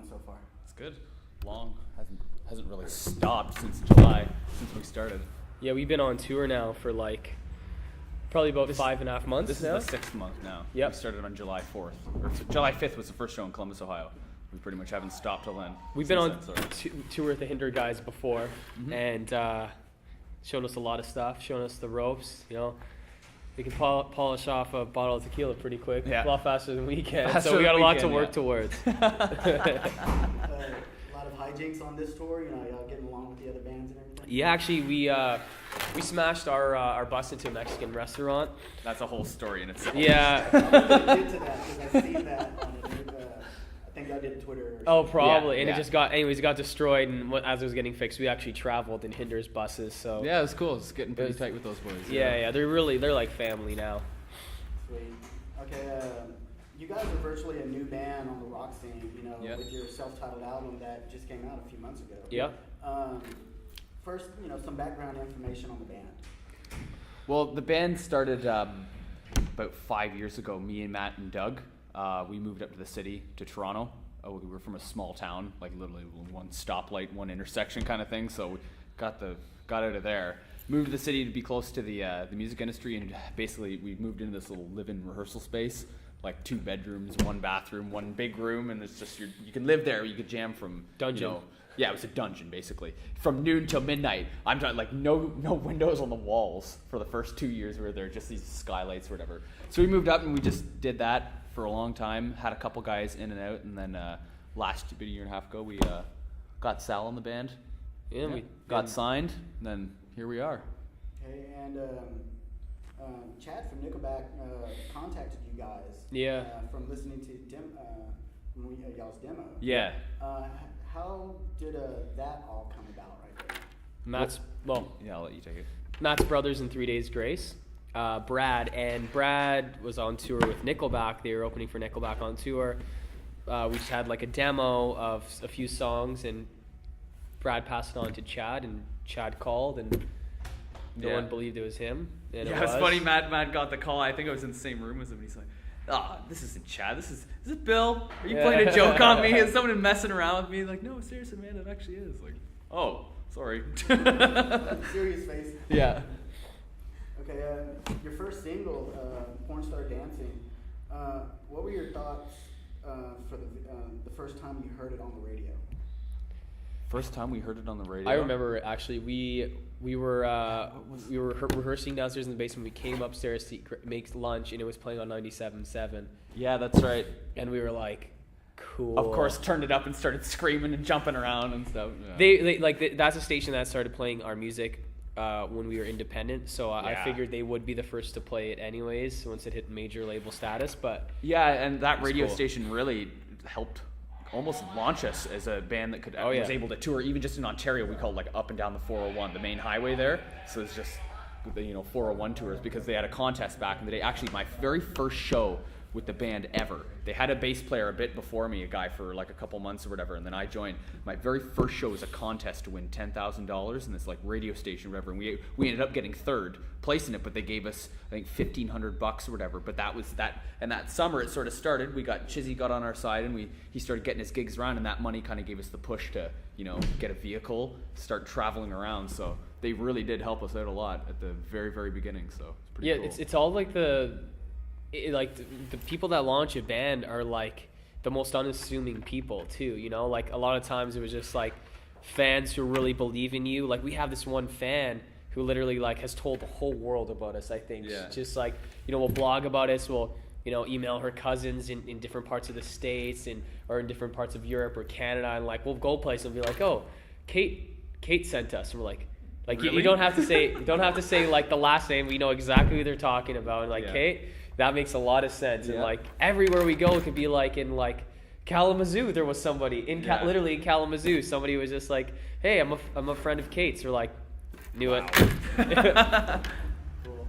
so far? It's good. Long. Hasn't really stopped since July, since we started. Yeah, we've been on tour now for probably about 5.5 months This now. is the 6th month now. Yep. We started on July 4th. July 5th was the first show in Columbus, Ohio. We pretty much haven't stopped till then. We've been on tour with the Hinder guys before, and shown us a lot of stuff, shown us the ropes. They can polish off a bottle of tequila pretty quick, a lot faster than we can. So we got a lot to work towards. A lot of hijinks on this tour. Y'all getting along with the other bands and everything. Yeah, actually, we smashed our bus into a Mexican restaurant. That's a whole story in itself. Yeah. I'll get into that because I've seen that on I think I did Twitter. Oh, probably. Yeah, and it got destroyed, and as it was getting fixed, we actually traveled in Hinder's buses. So Yeah, it was cool. It's getting pretty tight with those boys. Yeah, they're like family now. Sweet. Okay, you guys are virtually a new band on the rock scene, with your self-titled album that just came out a few months ago. Yep. First, some background information on the band. Well, the band started about 5 years ago. Me and Matt and Doug. We moved up to the city, to Toronto. We were from a small town, like literally one stoplight, one intersection kind of thing. So we got out of there, moved to the city to be close to the music industry, and basically we moved into this little live-in rehearsal space, like 2 bedrooms, 1 bathroom, 1 big room, and it's just you can live there. You could jam from dungeon. Yeah, it was a dungeon basically, from noon till midnight. I'm talking like no windows on the walls for the first 2 years we were there, just these skylights or whatever. So we moved up and we just did that for a long time. Had a couple guys in and out, and then last about a year and a half ago we got Sal in the band. Yeah, we got signed, and then here we are. Okay, and Chad from Nickelback contacted you guys. Yeah. From listening to y'all's demo. Yeah. How did that all come about right there? Yeah, I'll let you take it. Matt's brothers in 3 Days Grace. Brad was on tour with Nickelback. They were opening for Nickelback on tour. We just had a demo of a few songs, and Brad passed it on to Chad, and Chad called, and no one believed it was him. And Yeah, it was funny. Matt got the call. I think I was in the same room as him. He's like, this isn't Chad. Is it Bill? Are you playing a joke on me? Is someone messing around with me? Like, no, seriously, man, it actually is. Like, oh, sorry. Serious face. Yeah. Okay, your first single, Porn Star Dancing, what were your thoughts for the first time you heard it on the radio? First time we heard it on the radio? I remember actually we were rehearsing downstairs in the basement. We came upstairs to make lunch, and it was playing on 97.7. Yeah, that's right. And we were like, cool. Of course, turned it up and started screaming and jumping around and stuff. Yeah. That's a station that started playing our music when we were independent, so I figured they would be the first to play it anyways once it hit major label status. But yeah, and that radio station really helped almost launch us as a band that was able to tour even just in Ontario. We called up and down the 401, the main highway there. So it's just the 401 tours, because they had a contest back in the day. Actually, my very first show with the band ever. They had a bass player a bit before me, a guy for a couple months or whatever, and then I joined. My very first show was a contest to win $10,000 in this radio station or whatever, and we ended up getting third place in it, but they gave us I think $1,500 or whatever. But that was that, and that summer it sort of started. Chizzy got on our side, and he started getting his gigs around, and that money kind of gave us the push to get a vehicle, start traveling around. So they really did help us out a lot at the very, very beginning. So it's pretty cool. It's all the people that launch a band are the most unassuming people too. A lot of times it was just fans who really believe in you. We have this one fan who literally has told the whole world about us. I think just we'll blog about us. We'll email her cousins in different parts of the States or in different parts of Europe or Canada, and we'll go place and be like, oh, Kate sent us, and we're like really? you don't have to say the last name. We know exactly who they're talking about, and Kate. That makes a lot of sense. Yeah. And everywhere we go, it could be in Kalamazoo. There was somebody literally in Kalamazoo. Somebody was just "Hey, I'm a friend of Kate's." We're knew it. Cool.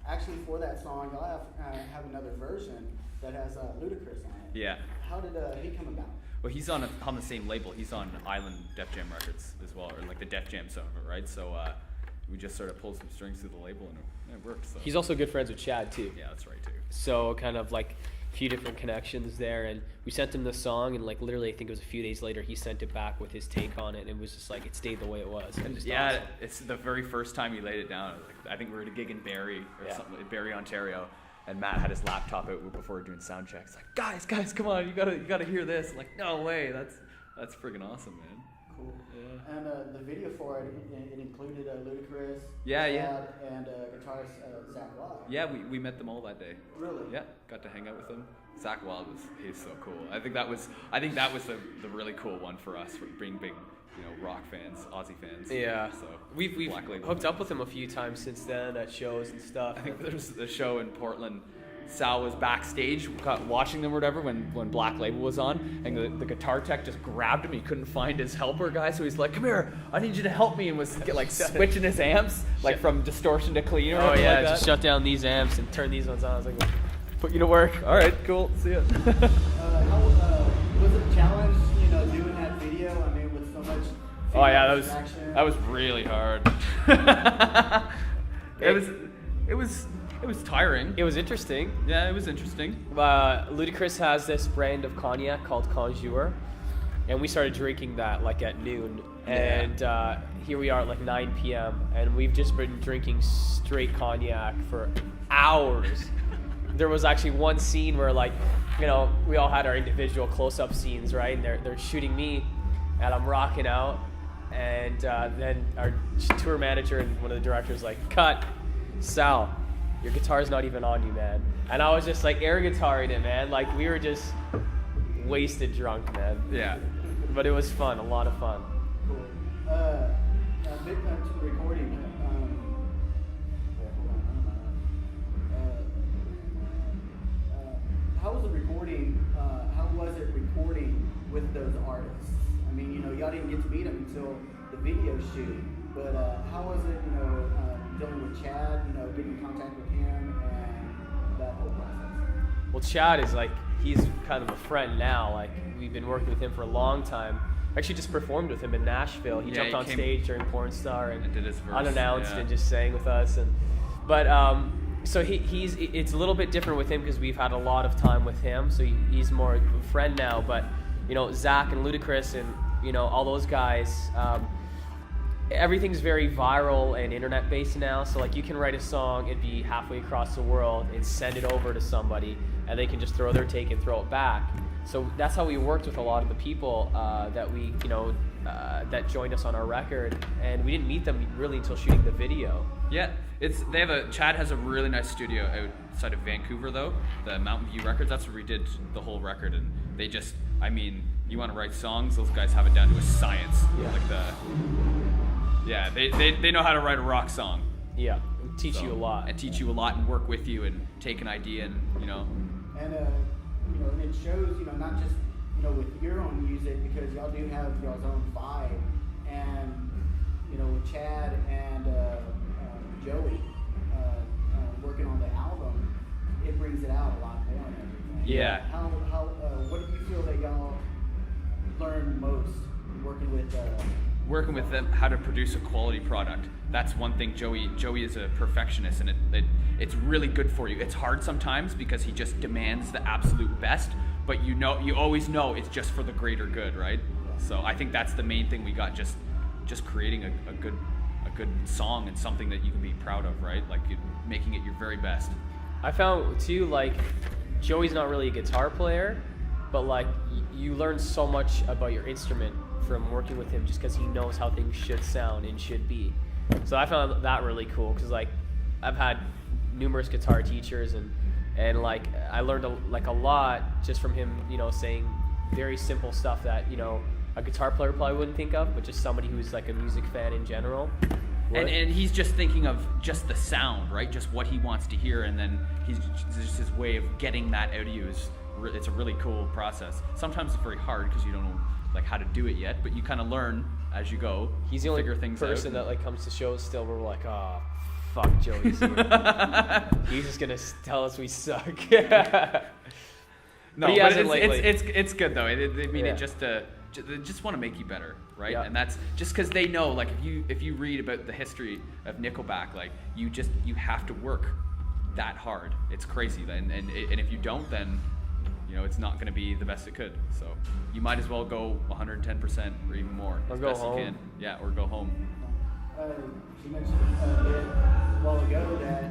Actually, for that song, y'all have another version that has Ludacris on it. Yeah. How did he come about? Well, he's on the same label. He's on Island Def Jam Records as well, or the Def Jam song, right? So we just sort of pulled some strings through the label and it worked. So. He's also good friends with Chad too. Yeah, that's right too. So kind of like a few different connections there, and we sent him the song, and like literally I think it was a few days later he sent it back with his take on it, and it was just like it stayed the way it was. And yeah, awesome. It's the very first time he laid it down. I think we were at a gig in Barrie or something, in Barrie, Ontario, and Matt had his laptop out before we were doing sound checks. Like, guys, come on, you gotta hear this. I'm like, no way, that's friggin' awesome, man. Cool. Yeah. And the video for it included Ludacris, yeah, and guitarist Zach Wild. Yeah, we met them all that day. Really? Yeah, got to hang out with them. Zach Wild he's so cool. I think that was the really cool one for us, for being big, rock fans, Aussie fans. Yeah. So we've hooked up with him a few times since then at shows and stuff. I think there was a show in Portland. Sal was backstage watching them or whatever when Black Label was on, and the guitar tech just grabbed him. He couldn't find his helper guy, so he's like, "Come here, I need you to help me," and was like switching his amps like from distortion to clean or oh yeah, like just shut down these amps and turn these ones on. I was like, put you to work. All right, cool, see ya. How was it a challenge, doing that video? I mean, with so much. Oh yeah, that was really hard. It was tiring. It was interesting. Yeah, it was interesting. Ludacris has this brand of cognac called Conjure, and we started drinking that like at noon. And here we are at like 9 p.m. and we've just been drinking straight cognac for hours. There was actually one scene where we all had our individual close-up scenes, right? And they're shooting me, and I'm rocking out, and then our tour manager and one of the directors like, "Cut, Sal. Your guitar's not even on you, man." And I was just like air guitaring it, man. Like we were just wasted drunk, man. Yeah. But it was fun, a lot of fun. Cool. Big to the recording. How was the recording? How was it recording with those artists? I mean, y'all didn't get to meet them until the video shoot. But how was it, dealing with Chad, getting in contact with him and that whole process? Well, Chad is he's kind of a friend now. Like, we've been working with him for a long time. Actually just performed with him in Nashville. He jumped on stage during Porn Star and did his verse, unannounced and just sang with us. So it's a little bit different with him because we've had a lot of time with him. So he's more a friend now. But, Zach and Ludacris and, all those guys, everything's very viral and internet based now, so you can write a song and be halfway across the world and send it over to somebody and they can just throw their take and throw it back. So that's how we worked with a lot of the people that we that joined us on our record, and we didn't meet them really until shooting the video. Yeah, Chad has a really nice studio outside of Vancouver though, the Mountain View Records. That's where we did the whole record, and they just, you want to write songs, those guys have it down to a science. Yeah. They know how to write a rock song. Yeah, teach you a lot. And teach you a lot and work with you and take an idea and, And, and it shows, not just, with your own music, because y'all do have y'all's own vibe. And, with Chad and Joey working on the album, it brings it out a lot more and everything. Yeah. What do you feel that y'all learned most working with them, how to produce a quality product. That's one thing. Joey is a perfectionist, and it's really good for you. It's hard sometimes because he just demands the absolute best, but you always know it's just for the greater good, right? So I think that's the main thing we got, just creating a good song and something that you can be proud of, right? Making it your very best. I found too, Joey's not really a guitar player, but you learn so much about your instrument from working with him just because he knows how things should sound and should be. So I found that really cool because I've had numerous guitar teachers and I learned a lot just from him, saying very simple stuff that a guitar player probably wouldn't think of, but just somebody who's a music fan in general. And he's just thinking of just the sound, right? Just what he wants to hear, and then just his way of getting that out of you it's a really cool process. Sometimes it's very hard because you don't know how to do it yet, but you kind of learn as you go. He's the only person that comes to shows still where we're oh, fuck, Joey's here. He's just gonna tell us we suck. No, but it's good though. It just they just want to make you better, right? Yeah. And that's just because they know, like, if you read about the history of Nickelback, like, you have to work that hard. It's crazy. And if you don't, then, you know, it's not going to be the best it could. So you might as well go 110% or even more or as go best home. you can. Yeah, or go home. You mentioned a bit a while ago that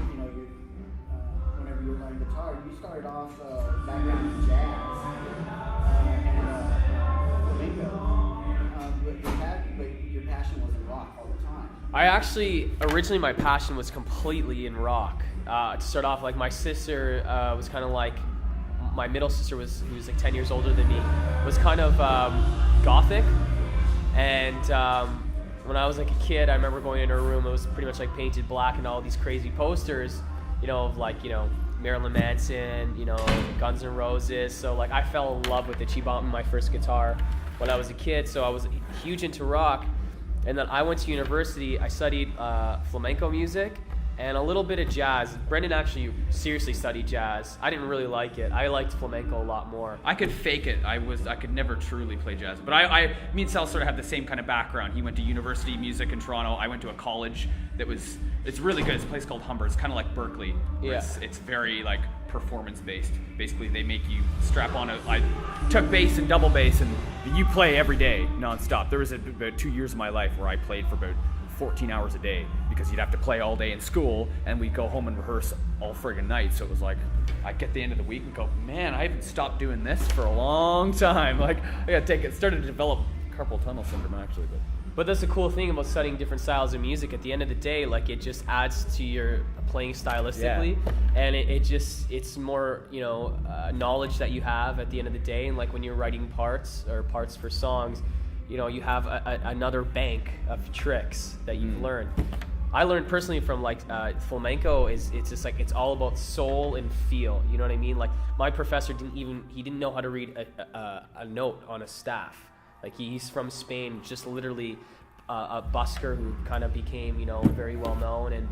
you know, you whenever you were learning guitar, you started off background in jazz and flamenco, but your passion was in rock all the time. I actually, originally my passion was completely in rock. To start off, like my sister was kind of like, my middle sister who was like 10 years older than me, was kind of gothic. And when I was like a kid, I remember going into her room, it was pretty much like painted black and all these crazy posters, you know, of like, you know, Marilyn Manson, you know, Guns N' Roses. So like I fell in love with it. She bought me my first guitar when I was a kid, so I was huge into rock. And then I went to university, I studied flamenco music and a little bit of jazz. Brendan actually seriously studied jazz. I didn't really like it. I liked flamenco a lot more. I could fake it. I could never truly play jazz. But me and Sal sort of have the same kind of background. He went to university music in Toronto. I went to a college it's really good. It's a place called Humber. It's kind of like Berkeley. Yeah. It's very like performance based. Basically, they make you strap on I took bass and double bass, and you play every day nonstop. There was about 2 years of my life where I played for about 14 hours a day because you'd have to play all day in school and we'd go home and rehearse all friggin' night. So it was like, I'd get the end of the week and go, man, I haven't stopped doing this for a long time. Like, I gotta take it. Started to develop carpal tunnel syndrome actually, But that's the cool thing about studying different styles of music. At the end of the day, like it just adds to your playing stylistically, and it's more, you know, knowledge that you have at the end of the day. And like when you're writing parts for songs, you know, you have another bank of tricks that you've learned. I learned personally from like flamenco it's just like it's all about soul and feel. You know what I mean? Like my professor didn't know how to read a note on a staff. Like he's from Spain, just literally a busker who kind of became, you know, very well known, and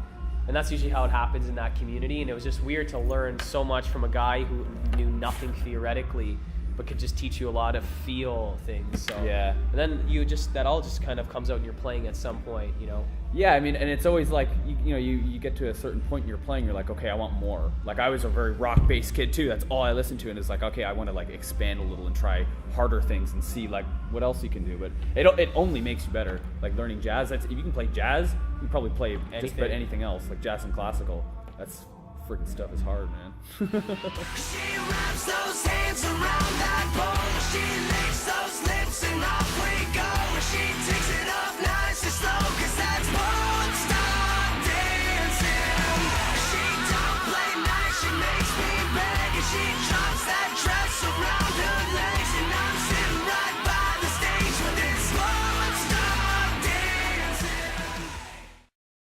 that's usually how it happens in that community. And it was just weird to learn so much from a guy who knew nothing theoretically, but could just teach you a lot of feel things. So Yeah. and then that all just kind of comes out in your playing at some point, you know. Yeah, I mean, and it's always like, you get to a certain point in your playing, you're like, okay, I want more. Like, I was a very rock-based kid, too. That's all I listened to, and it's like, okay, I want to, like, expand a little and try harder things and see, like, what else you can do. But it only makes you better. Like, learning jazz, if you can play jazz, you can probably play just about anything else, like jazz and classical. That's freaking stuff is hard, man. She wraps those hands around that